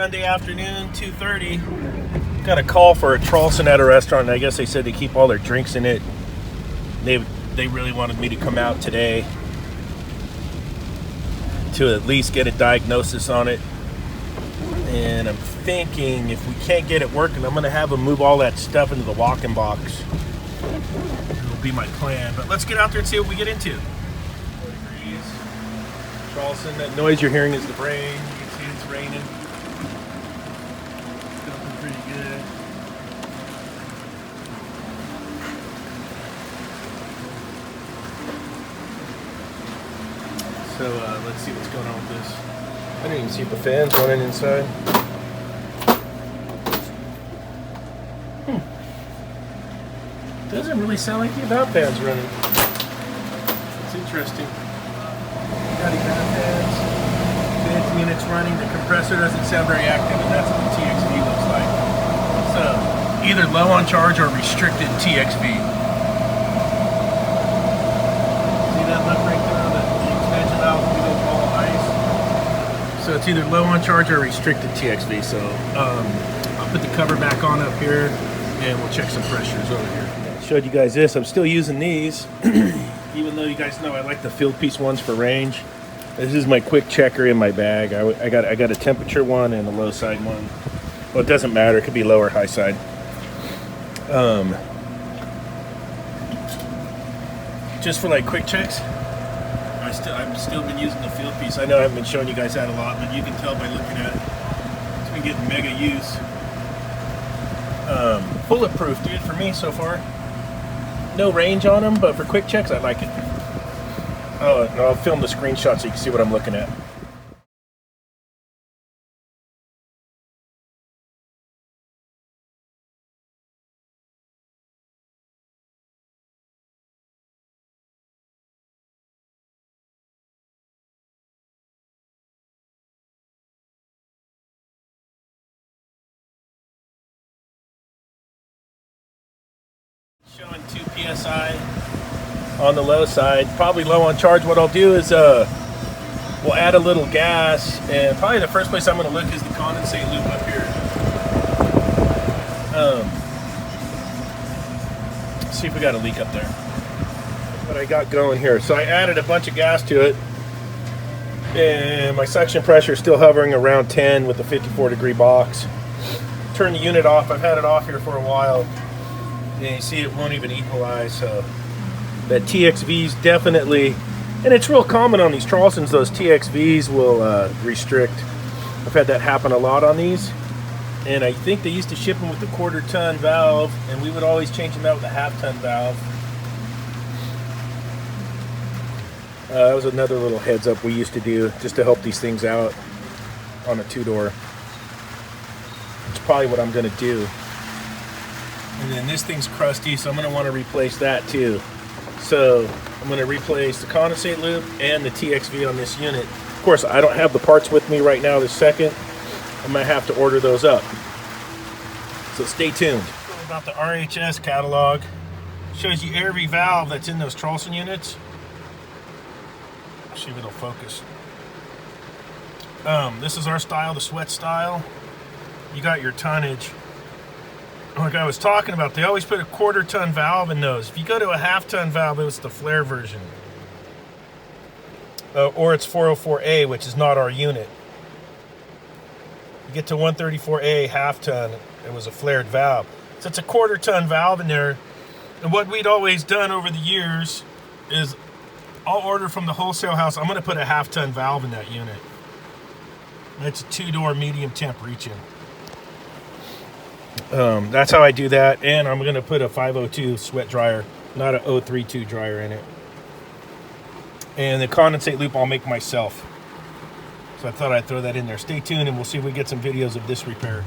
Monday afternoon, 2:30. Got a call for a Traulsen at a restaurant, and I guess they said they keep all their drinks in it. They really wanted me to come out today to at least get a diagnosis on it. And I'm thinking if we can't get it working, I'm gonna have them move all that stuff into the walk-in box. It'll be my plan. But let's get out there and see what we get into. 4 degrees. Traulsen, that noise you're hearing is the rain. You can see it's raining. Dumping pretty good. So let's see what's going on with this. I didn't even see the fans running inside. Doesn't really sound like the H.V.A.C fans running. It's interesting. Got H.V.A.C fans. Fan units running. The compressor doesn't sound very active, and that's what the TXV looks like. So either low on charge or restricted TXV. See that left right there? The expansion valve will go all ice. So it's either low on charge or restricted TXV. So I'll put the cover back on up here, and we'll check some pressures over here. Showed you guys this. I'm still using these, even though you guys know I like the field piece ones for range. This is my quick checker in my bag. I got a temperature one and a low side one. Well, it doesn't matter. It could be low or high side. Just for like quick checks. I've still been using the field piece. I know I haven't been showing you guys that a lot, but you can tell by looking at it. It's been getting mega use. Bulletproof, dude, for me so far. No range on them, but for quick checks, I like it. Oh, and I'll film the screenshot so you can see what I'm looking at. Showing 2 psi on the low side, probably low on charge. What I'll do is we'll add a little gas, and probably the first place I'm going to look is the condensate loop up here. See if we got a leak up there. What I got going here. So I added a bunch of gas to it, and my suction pressure is still hovering around 10 with the 54-degree box. Turn the unit off. I've had it off here for a while. And you see it won't even equalize, so that TXV's definitely, and it's real common on these Traulsens, those TXVs will restrict. I've had that happen a lot on these, and I think they used to ship them with the 1/4 ton valve, and we would always change them out with a 1/2 ton valve. That was another little heads up we used to do just to help these things out on a 2-door. It's probably what I'm going to do. And then this thing's crusty, so I'm going to want to replace that too. So I'm going to replace the condensate loop and the TXV on this unit. Of course, I don't have the parts with me right now this second. I'm going to have to order those up. So stay tuned. About the RHS catalog. Shows you every valve that's in those Traulsen units. See if it'll focus. This is our style, the sweat style. You got your tonnage. Like I was talking about, they always put a 1/4 ton valve in those. If you go to a 1/2 ton valve, it was the flare version. Or it's 404A, which is not our unit. You get to 134A 1/2 ton, it was a flared valve. So it's a 1/4 ton valve in there. And what we'd always done over the years is I'll order from the wholesale house. I'm going to put a 1/2 ton valve in that unit. It's a 2-door medium temp reach-in. That's how I do that, and I'm going to put a 502 sweat dryer, not a 032 dryer in it. And the condensate loop I'll make myself. So I thought I'd throw that in there. Stay tuned, and we'll see if we get some videos of this repair.